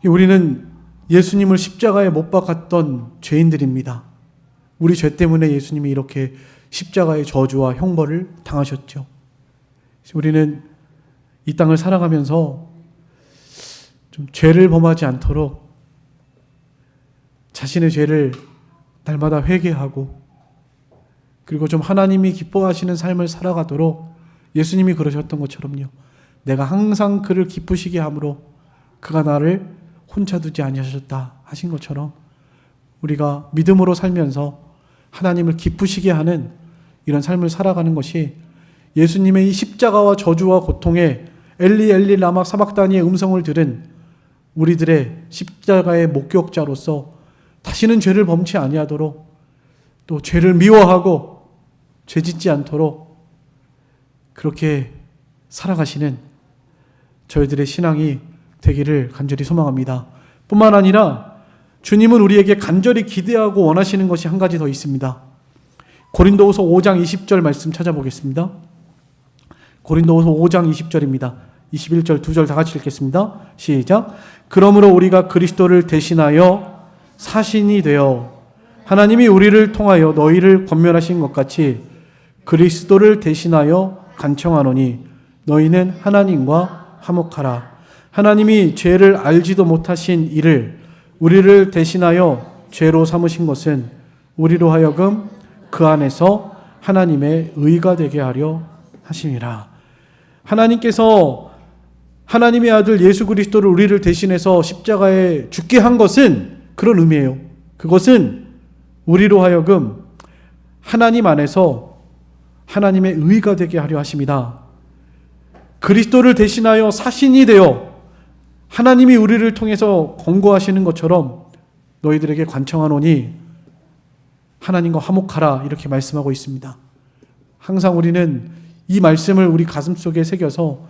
우리는 예수님을 십자가에 못 박았던 죄인들입니다. 우리 죄 때문에 예수님이 이렇게 십자가의 저주와 형벌을 당하셨죠. 우리는 이 땅을 살아가면서 좀 죄를 범하지 않도록 자신의 죄를 날마다 회개하고 그리고 좀 하나님이 기뻐하시는 삶을 살아가도록 예수님이 그러셨던 것처럼요. 내가 항상 그를 기쁘시게 함으로 그가 나를 혼자 두지 아니하셨다 하신 것처럼 우리가 믿음으로 살면서 하나님을 기쁘시게 하는 이런 삶을 살아가는 것이 예수님의 이 십자가와 저주와 고통에 엘리 엘리 라마 사박다니의 음성을 들은 우리들의 십자가의 목격자로서 다시는 죄를 범치 아니하도록 또 죄를 미워하고 죄 짓지 않도록 그렇게 살아가시는 저희들의 신앙이 되기를 간절히 소망합니다. 뿐만 아니라 주님은 우리에게 간절히 기대하고 원하시는 것이 한 가지 더 있습니다. 고린도후서 5장 20절 말씀 찾아보겠습니다. 고린도후서 5장 20절입니다. 21절 두 절 다 같이 읽겠습니다. 시작. 그러므로 우리가 그리스도를 대신하여 사신이 되어 하나님이 우리를 통하여 너희를 권면하신 것 같이 그리스도를 대신하여 간청하노니 너희는 하나님과 화목하라. 하나님이 죄를 알지도 못하신 이를 우리를 대신하여 죄로 삼으신 것은 우리로 하여금 그 안에서 하나님의 의가 되게 하려 하심이라. 하나님께서 하나님의 아들 예수 그리스도를 우리를 대신해서 십자가에 죽게 한 것은 그런 의미예요. 그것은 우리로 하여금 하나님 안에서 하나님의 의가 되게 하려 하심이다. 그리스도를 대신하여 사신이 되어 하나님이 우리를 통해서 권고하시는 것처럼 너희들에게 관청하노니 하나님과 화목하라, 이렇게 말씀하고 있습니다. 항상 우리는 이 말씀을 우리 가슴속에 새겨서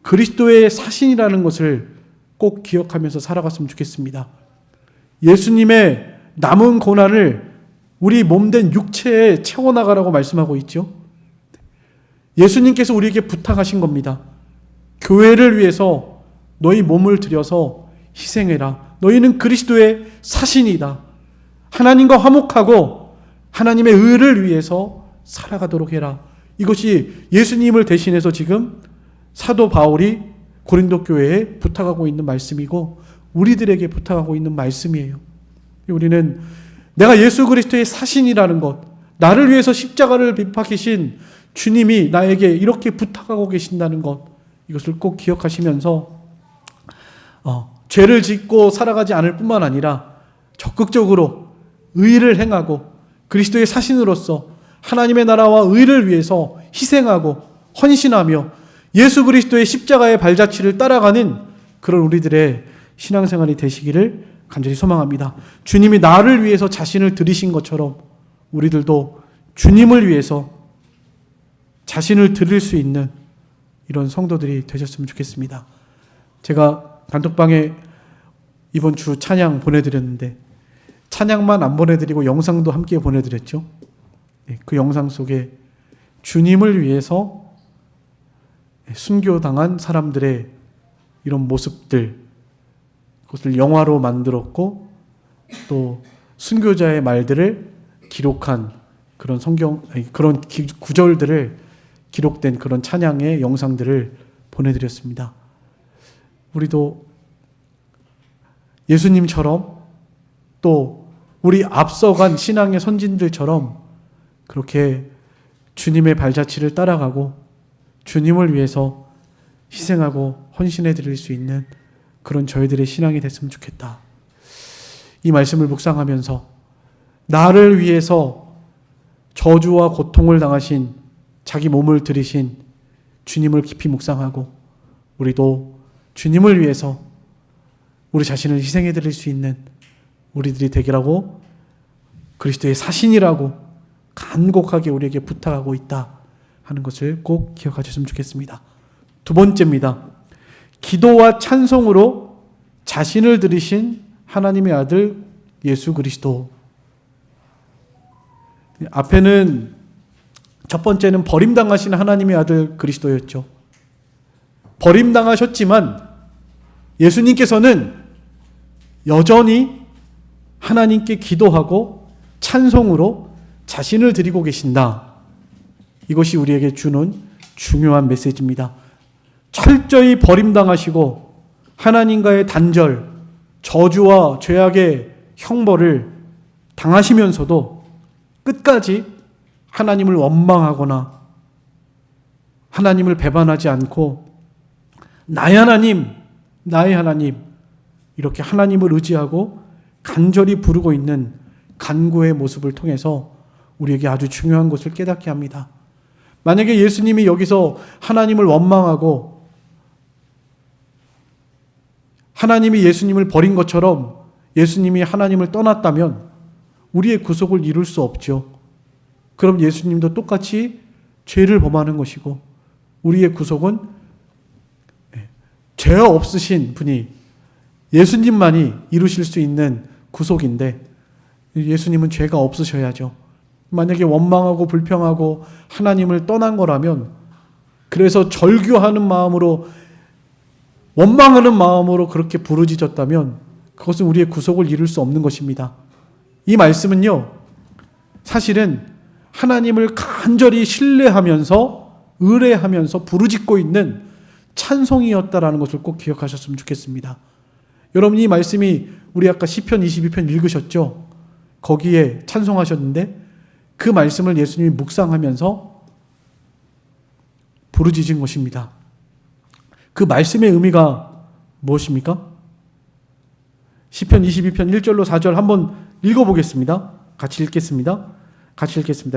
그리스도의 사신이라는 것을 꼭 기억하면서 살아갔으면 좋겠습니다. 예수님의 남은 고난을 우리 몸된 육체에 채워나가라고 말씀하고 있죠. 예수님께서 우리에게 부탁하신 겁니다. 교회를 위해서 너희 몸을 들여서 희생해라. 너희는 그리스도의 사신이다. 하나님과 화목하고 하나님의 의를 위해서 살아가도록 해라. 이것이 예수님을 대신해서 지금 사도 바울이 고린도 교회에 부탁하고 있는 말씀이고 우리들에게 부탁하고 있는 말씀이에요. 우리는 내가 예수 그리스도의 사신이라는 것, 나를 위해서 십자가를 빗박히신 주님이 나에게 이렇게 부탁하고 계신다는 것, 이것을 꼭 기억하시면서 죄를 짓고 살아가지 않을 뿐만 아니라 적극적으로 의를 행하고 그리스도의 사신으로서 하나님의 나라와 의를 위해서 희생하고 헌신하며 예수 그리스도의 십자가의 발자취를 따라가는 그런 우리들의 신앙생활이 되시기를 간절히 소망합니다. 주님이 나를 위해서 자신을 드리신 것처럼 우리들도 주님을 위해서 자신을 드릴 수 있는 이런 성도들이 되셨으면 좋겠습니다. 제가 단톡방에 이번 주 찬양 보내드렸는데 찬양만 안 보내드리고 영상도 함께 보내드렸죠. 그 영상 속에 주님을 위해서 순교당한 사람들의 이런 모습들, 그것을 영화로 만들었고 또 순교자의 말들을 기록한 그런 그런 구절들을 기록된 그런 찬양의 영상들을 보내드렸습니다. 우리도 예수님처럼 또 우리 앞서간 신앙의 선진들처럼 그렇게 주님의 발자취를 따라가고 주님을 위해서 희생하고 헌신해 드릴 수 있는 그런 저희들의 신앙이 됐으면 좋겠다. 이 말씀을 묵상하면서 나를 위해서 저주와 고통을 당하신 자기 몸을 들이신 주님을 깊이 묵상하고 우리도 주님을 위해서 우리 자신을 희생해 드릴 수 있는 우리들이 되기라고 그리스도의 사신이라고 간곡하게 우리에게 부탁하고 있다 하는 것을 꼭 기억하셨으면 좋겠습니다. 두 번째입니다. 기도와 찬송으로 자신을 드리신 하나님의 아들 예수 그리스도. 앞에는 첫 번째는 버림당하신 하나님의 아들 그리스도였죠. 버림당하셨지만 예수님께서는 여전히 하나님께 기도하고 찬송으로 자신을 드리고 계신다. 이것이 우리에게 주는 중요한 메시지입니다. 철저히 버림당하시고 하나님과의 단절, 저주와 죄악의 형벌을 당하시면서도 끝까지 하나님을 원망하거나 하나님을 배반하지 않고 나의 하나님, 나의 하나님, 이렇게 하나님을 의지하고 간절히 부르고 있는 간구의 모습을 통해서 우리에게 아주 중요한 것을 깨닫게 합니다. 만약에 예수님이 여기서 하나님을 원망하고 하나님이 예수님을 버린 것처럼 예수님이 하나님을 떠났다면 우리의 구속을 이룰 수 없죠. 그럼 예수님도 똑같이 죄를 범하는 것이고 우리의 구속은 죄 없으신 분이 예수님만이 이루실 수 있는 구속인데 예수님은 죄가 없으셔야죠. 만약에 원망하고 불평하고 하나님을 떠난 거라면 그래서 절규하는 마음으로 원망하는 마음으로 그렇게 부르짖었다면 그것은 우리의 구속을 이룰 수 없는 것입니다. 이 말씀은요, 사실은 하나님을 간절히 신뢰하면서 의뢰하면서 부르짖고 있는 찬송이었다라는 것을 꼭 기억하셨으면 좋겠습니다. 여러분, 이 말씀이 우리 아까 시편 22편 읽으셨죠? 거기에 찬송하셨는데 그 말씀을 예수님이 묵상하면서 부르짖은 것입니다. 그 말씀의 의미가 무엇입니까? 시편 22편 1절로 4절 한번 읽어보겠습니다. 같이 읽겠습니다.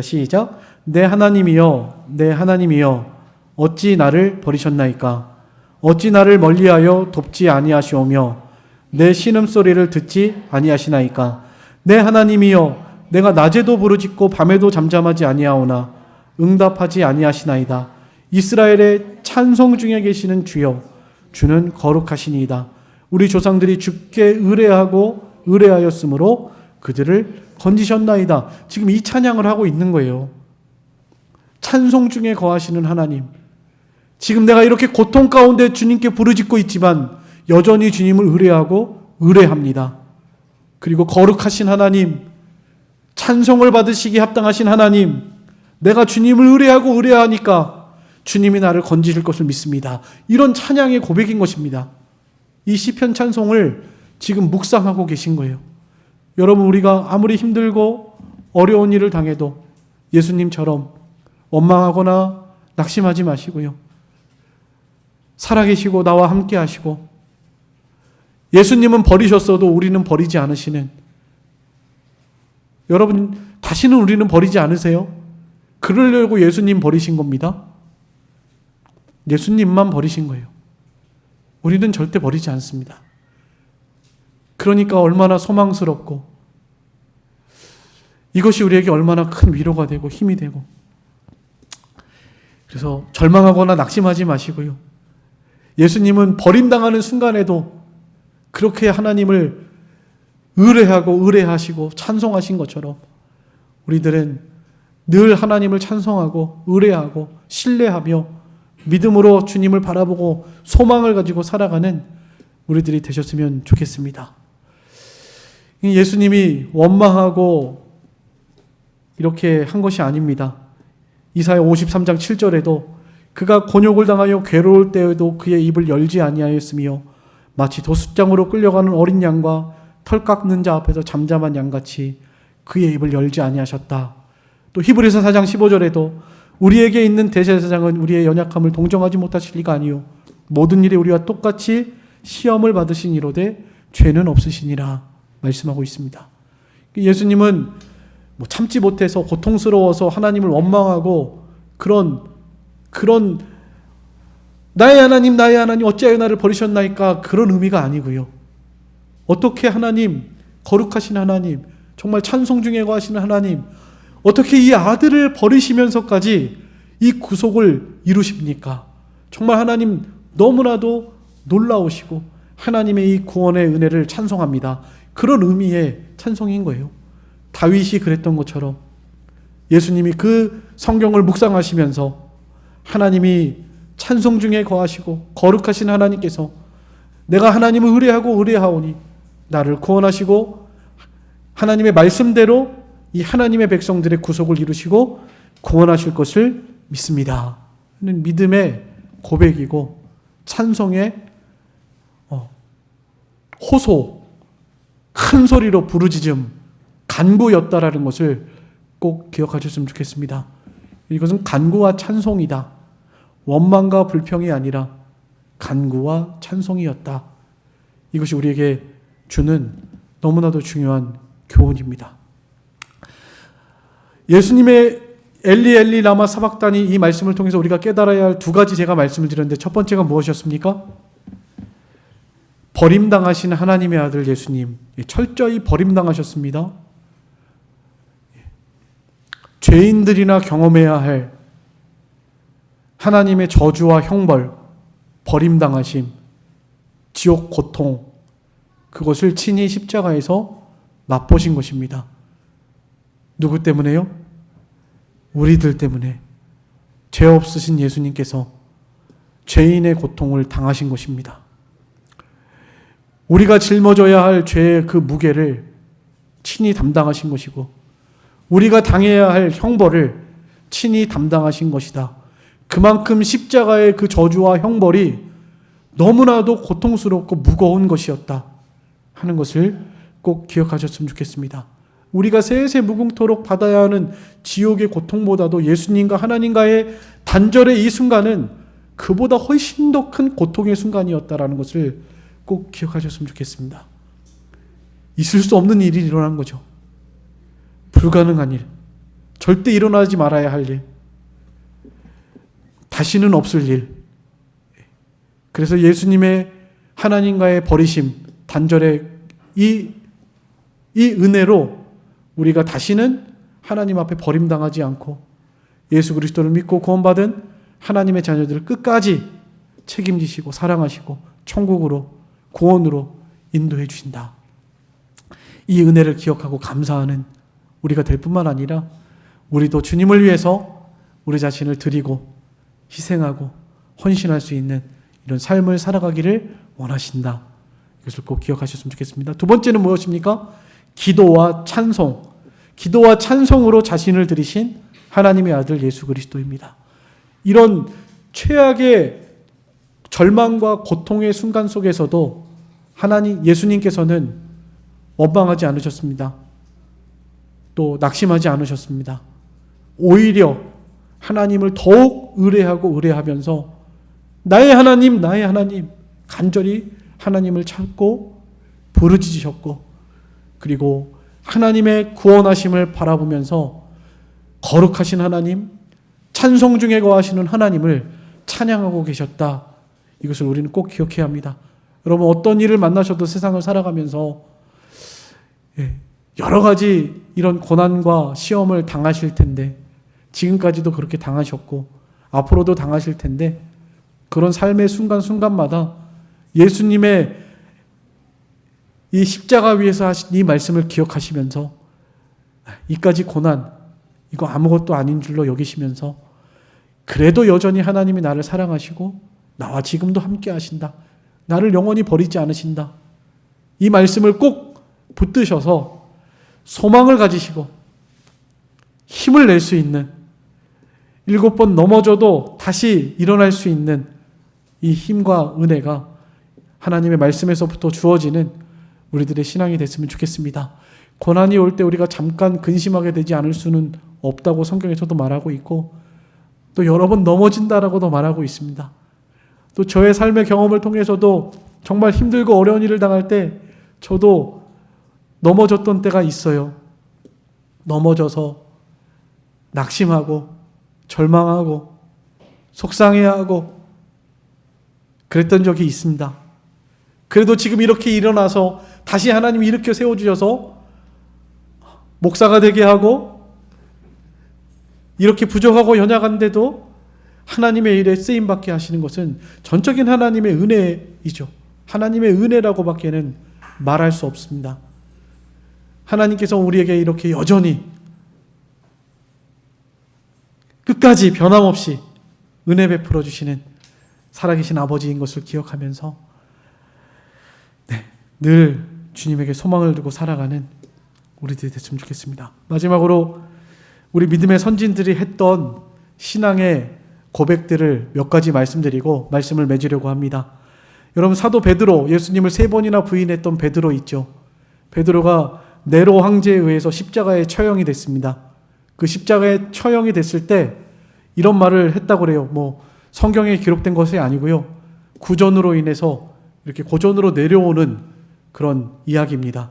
시작. 내 하나님이여, 내 하나님이여, 어찌 나를 버리셨나이까? 어찌 나를 멀리하여 돕지 아니하시오며 내 신음소리를 듣지 아니하시나이까? 내 하나님이여, 내가 낮에도 부르짖고 밤에도 잠잠하지 아니하오나 응답하지 아니하시나이다. 이스라엘의 찬송 중에 계시는 주여, 주는 거룩하시니이다. 우리 조상들이 주께 의뢰하였으므로 그들을 건지셨나이다. 지금 이 찬양을 하고 있는 거예요. 찬송 중에 거하시는 하나님. 지금 내가 이렇게 고통 가운데 주님께 부르짖고 있지만 여전히 주님을 의뢰합니다. 그리고 거룩하신 하나님, 찬송을 받으시기 합당하신 하나님, 내가 주님을 의뢰하니까 주님이 나를 건지실 것을 믿습니다. 이런 찬양의 고백인 것입니다. 이 시편 찬송을 지금 묵상하고 계신 거예요. 여러분, 우리가 아무리 힘들고 어려운 일을 당해도 예수님처럼 원망하거나 낙심하지 마시고요. 살아계시고 나와 함께 하시고, 예수님은 버리셨어도 우리는 버리지 않으시는, 여러분, 다시는 우리는 버리지 않으세요? 그러려고 예수님 버리신 겁니다. 예수님만 버리신 거예요. 우리는 절대 버리지 않습니다. 그러니까 얼마나 소망스럽고, 이것이 우리에게 얼마나 큰 위로가 되고 힘이 되고, 그래서 절망하거나 낙심하지 마시고요. 예수님은 버림당하는 순간에도 그렇게 하나님을 의뢰하시고 찬송하신 것처럼 우리들은 늘 하나님을 찬송하고 의뢰하고 신뢰하며 믿음으로 주님을 바라보고 소망을 가지고 살아가는 우리들이 되셨으면 좋겠습니다. 예수님이 원망하고 이렇게 한 것이 아닙니다. 이사야 53장 7절에도 그가 곤욕을 당하여 괴로울 때에도 그의 입을 열지 아니하였으며 마치 도숫장으로 끌려가는 어린 양과 털 깎는 자 앞에서 잠잠한 양같이 그의 입을 열지 아니하셨다. 또 히브리서 4장 15절에도 우리에게 있는 대제사장은 우리의 연약함을 동정하지 못하실 리가 아니요 모든 일에 우리와 똑같이 시험을 받으신 이로되 죄는 없으시니라 말씀하고 있습니다. 예수님은 참지 못해서 고통스러워서 하나님을 원망하고 그런 나의 하나님 어찌하여 나를 버리셨나이까 그런 의미가 아니고요. 어떻게 하나님, 거룩하신 하나님, 정말 찬송 중에 거하시는 하나님, 어떻게 이 아들을 버리시면서까지 이 구속을 이루십니까? 정말 하나님 너무나도 놀라우시고 하나님의 이 구원의 은혜를 찬송합니다. 그런 의미의 찬송인 거예요. 다윗이 그랬던 것처럼 예수님이 그 성경을 묵상하시면서 하나님이 찬송 중에 거하시고 거룩하신 하나님께서 내가 하나님을 의뢰하오니 나를 구원하시고 하나님의 말씀대로 이 하나님의 백성들의 구속을 이루시고 구원하실 것을 믿습니다. 믿음의 고백이고 찬송의 호소, 큰 소리로 부르짖음, 간구였다라는 것을 꼭 기억하셨으면 좋겠습니다. 이것은 간구와 찬송이다. 원망과 불평이 아니라 간구와 찬송이었다. 이것이 우리에게 주는 너무나도 중요한 교훈입니다. 예수님의 엘리 엘리 라마 사박다니 이 말씀을 통해서 우리가 깨달아야 할 두 가지 제가 말씀을 드렸는데 첫 번째가 무엇이었습니까? 버림당하신 하나님의 아들 예수님, 철저히 버림당하셨습니다. 죄인들이나 경험해야 할 하나님의 저주와 형벌, 버림당하심, 지옥 고통, 그것을 친히 십자가에서 맛보신 것입니다. 누구 때문에요? 우리들 때문에 죄 없으신 예수님께서 죄인의 고통을 당하신 것입니다. 우리가 짊어져야 할 죄의 그 무게를 친히 담당하신 것이고 우리가 당해야 할 형벌을 친히 담당하신 것이다. 그만큼 십자가의 그 저주와 형벌이 너무나도 고통스럽고 무거운 것이었다 하는 것을 꼭 기억하셨으면 좋겠습니다. 우리가 세세 무궁토록 받아야 하는 지옥의 고통보다도 예수님과 하나님과의 단절의 이 순간은 그보다 훨씬 더 큰 고통의 순간이었다라는 것을 꼭 기억하셨으면 좋겠습니다. 있을 수 없는 일이 일어난 거죠. 불가능한 일, 절대 일어나지 말아야 할 일, 다시는 없을 일. 그래서 예수님의 하나님과의 버리심, 단절의 이 은혜로 우리가 다시는 하나님 앞에 버림당하지 않고 예수 그리스도를 믿고 구원받은 하나님의 자녀들을 끝까지 책임지시고 사랑하시고 천국으로, 구원으로 인도해 주신다. 이 은혜를 기억하고 감사하는 우리가 될 뿐만 아니라 우리도 주님을 위해서 우리 자신을 드리고 희생하고 헌신할 수 있는 이런 삶을 살아가기를 원하신다. 이것을 꼭 기억하셨으면 좋겠습니다. 두 번째는 무엇입니까? 기도와 찬송. 기도와 찬송으로 자신을 드리신 하나님의 아들 예수 그리스도입니다. 이런 최악의 절망과 고통의 순간 속에서도 예수님께서는 원망하지 않으셨습니다. 또 낙심하지 않으셨습니다. 오히려 하나님을 더욱 의뢰하면서 나의 하나님 간절히 하나님을 찾고 부르짖으셨고, 그리고 하나님의 구원하심을 바라보면서 거룩하신 하나님, 찬송 중에 거하시는 하나님을 찬양하고 계셨다. 이것을 우리는 꼭 기억해야 합니다. 여러분, 어떤 일을 만나셔도 세상을 살아가면서 여러 가지 이런 고난과 시험을 당하실 텐데, 지금까지도 그렇게 당하셨고 앞으로도 당하실 텐데, 그런 삶의 순간순간마다 예수님의 이 십자가 위에서 하신 이 말씀을 기억하시면서 이까지 고난, 이거 아무것도 아닌 줄로 여기시면서 그래도 여전히 하나님이 나를 사랑하시고 나와 지금도 함께 하신다. 나를 영원히 버리지 않으신다. 이 말씀을 꼭 붙드셔서 소망을 가지시고 힘을 낼 수 있는, 7번 넘어져도 다시 일어날 수 있는 이 힘과 은혜가 하나님의 말씀에서부터 주어지는 우리들의 신앙이 됐으면 좋겠습니다. 고난이 올 때 우리가 잠깐 근심하게 되지 않을 수는 없다고 성경에서도 말하고 있고, 또 여러 번 넘어진다라고도 말하고 있습니다. 또 저의 삶의 경험을 통해서도 정말 힘들고 어려운 일을 당할 때 저도 넘어졌던 때가 있어요. 넘어져서 낙심하고 절망하고 속상해하고 그랬던 적이 있습니다. 그래도 지금 이렇게 일어나서 다시 하나님이 일으켜 세워주셔서 목사가 되게 하고 이렇게 부족하고 연약한데도 하나님의 일에 쓰임받게 하시는 것은 전적인 하나님의 은혜이죠. 하나님의 은혜라고밖에는 말할 수 없습니다. 하나님께서 우리에게 이렇게 여전히 끝까지 변함없이 은혜 베풀어 주시는 살아계신 아버지인 것을 기억하면서 늘 주님에게 소망을 두고 살아가는 우리들이 됐으면 좋겠습니다. 마지막으로 우리 믿음의 선진들이 했던 신앙의 고백들을 몇 가지 말씀드리고 말씀을 맺으려고 합니다. 여러분, 사도 베드로, 예수님을 3번이나 부인했던 베드로 있죠. 베드로가 네로 황제에 의해서 십자가에 처형이 됐습니다. 그 십자가에 처형이 됐을 때 이런 말을 했다고 그래요. 성경에 기록된 것이 아니고요. 구전으로 인해서 이렇게 고전으로 내려오는 그런 이야기입니다.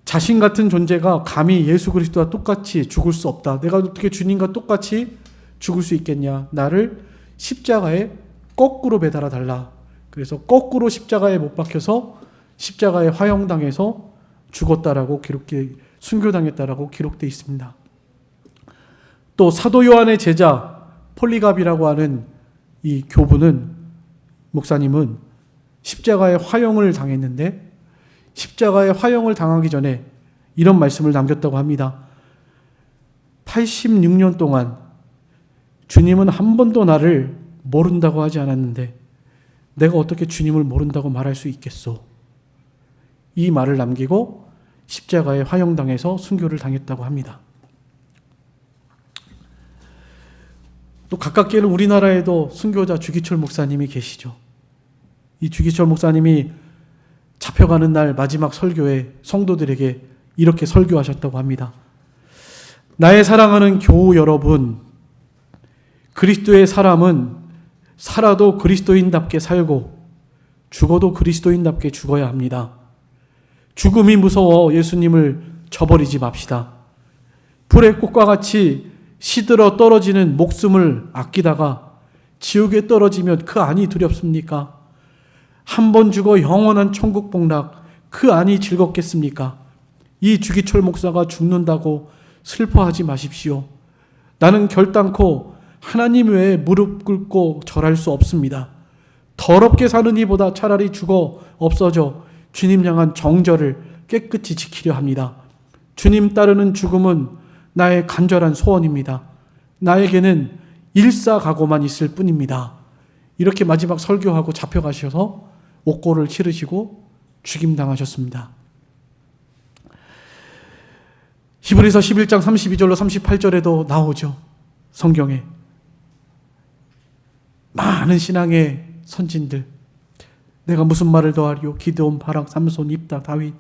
자신 같은 존재가 감히 예수 그리스도와 똑같이 죽을 수 없다. 내가 어떻게 주님과 똑같이 죽을 수 있겠냐. 나를 십자가에 거꾸로 매달아 달라. 그래서 거꾸로 십자가에 못 박혀서 십자가에 화형당해서 죽었다라고 순교당했다라고 기록되어 있습니다. 또 사도 요한의 제자 폴리갑이라고 하는 이 목사님은 십자가에 화형을 당했는데, 십자가에 화형을 당하기 전에 이런 말씀을 남겼다고 합니다. 86년 동안 주님은 한 번도 나를 모른다고 하지 않았는데 내가 어떻게 주님을 모른다고 말할 수 있겠소? 이 말을 남기고 십자가에 화형당해서 순교를 당했다고 합니다. 또 가깝게는 우리나라에도 순교자 주기철 목사님이 계시죠. 이 주기철 목사님이 잡혀가는 날 마지막 설교에 성도들에게 이렇게 설교하셨다고 합니다. 나의 사랑하는 교우 여러분, 그리스도의 사람은 살아도 그리스도인답게 살고 죽어도 그리스도인답게 죽어야 합니다. 죽음이 무서워 예수님을 저버리지 맙시다. 불의 꽃과 같이 시들어 떨어지는 목숨을 아끼다가 지옥에 떨어지면 그 안이 두렵습니까? 한 번 죽어 영원한 천국 복락, 그 안이 즐겁겠습니까? 이 주기철 목사가 죽는다고 슬퍼하지 마십시오. 나는 결단코 하나님 외에 무릎 꿇고 절할 수 없습니다. 더럽게 사는 이보다 차라리 죽어 없어져 주님 향한 정절을 깨끗이 지키려 합니다. 주님 따르는 죽음은 나의 간절한 소원입니다. 나에게는 일사각오만 있을 뿐입니다. 이렇게 마지막 설교하고 잡혀가셔서 옥고를 치르시고 죽임당하셨습니다. 히브리서 11장 32절로 38절에도 나오죠. 성경에 많은 신앙의 선진들, 내가 무슨 말을 더하리요? 기드온, 바락, 삼손, 입다, 다윗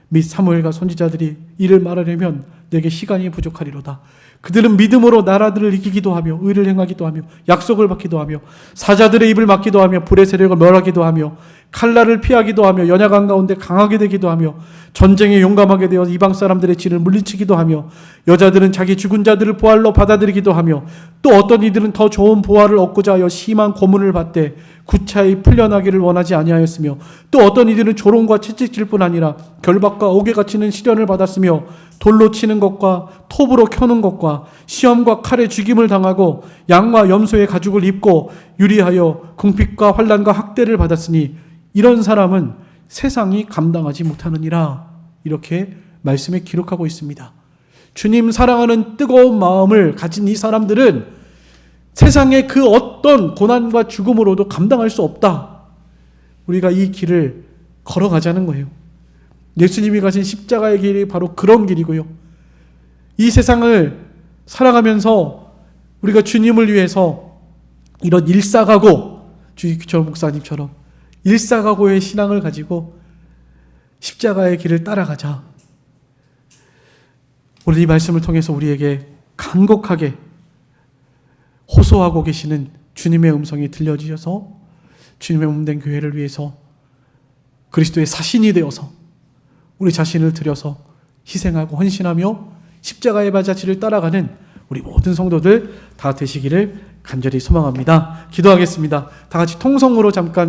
및 사무엘과 선지자들이 이를 말하려면 내게 시간이 부족하리로다. 그들은 믿음으로 나라들을 이기기도 하며 의를 행하기도 하며 약속을 받기도 하며 사자들의 입을 막기도 하며 불의 세력을 멸하기도 하며 칼날을 피하기도 하며 연약한 가운데 강하게 되기도 하며 전쟁에 용감하게 되어 이방 사람들의 진을 물리치기도 하며 여자들은 자기 죽은 자들을 보활로 받아들이기도 하며 또 어떤 이들은 더 좋은 보활을 얻고자 하여 심한 고문을 받되 구차히 풀려나기를 원하지 아니하였으며 또 어떤 이들은 조롱과 채찍질 뿐 아니라 결박과 옥에 갇히는 시련을 받았으며 돌로 치는 것과 톱으로 켜는 것과 시험과 칼에 죽임을 당하고 양과 염소의 가죽을 입고 유리하여 궁핍과 환난과 학대를 받았으니 이런 사람은 세상이 감당하지 못하느니라. 이렇게 말씀에 기록하고 있습니다. 주님 사랑하는 뜨거운 마음을 가진 이 사람들은 세상의 그 어떤 고난과 죽음으로도 감당할 수 없다. 우리가 이 길을 걸어가자는 거예요. 예수님이 가신 십자가의 길이 바로 그런 길이고요. 이 세상을 살아가면서 우리가 주님을 위해서 이런 일사각오, 주기철 목사님처럼 일사각오의 신앙을 가지고 십자가의 길을 따라가자. 오늘 이 말씀을 통해서 우리에게 간곡하게 호소하고 계시는 주님의 음성이 들려주셔서 주님의 몸된 교회를 위해서 그리스도의 사신이 되어서 우리 자신을 들여서 희생하고 헌신하며 십자가의 발자취를 따라가는 우리 모든 성도들 다 되시기를 간절히 소망합니다. 기도하겠습니다. 다 같이 통성으로 잠깐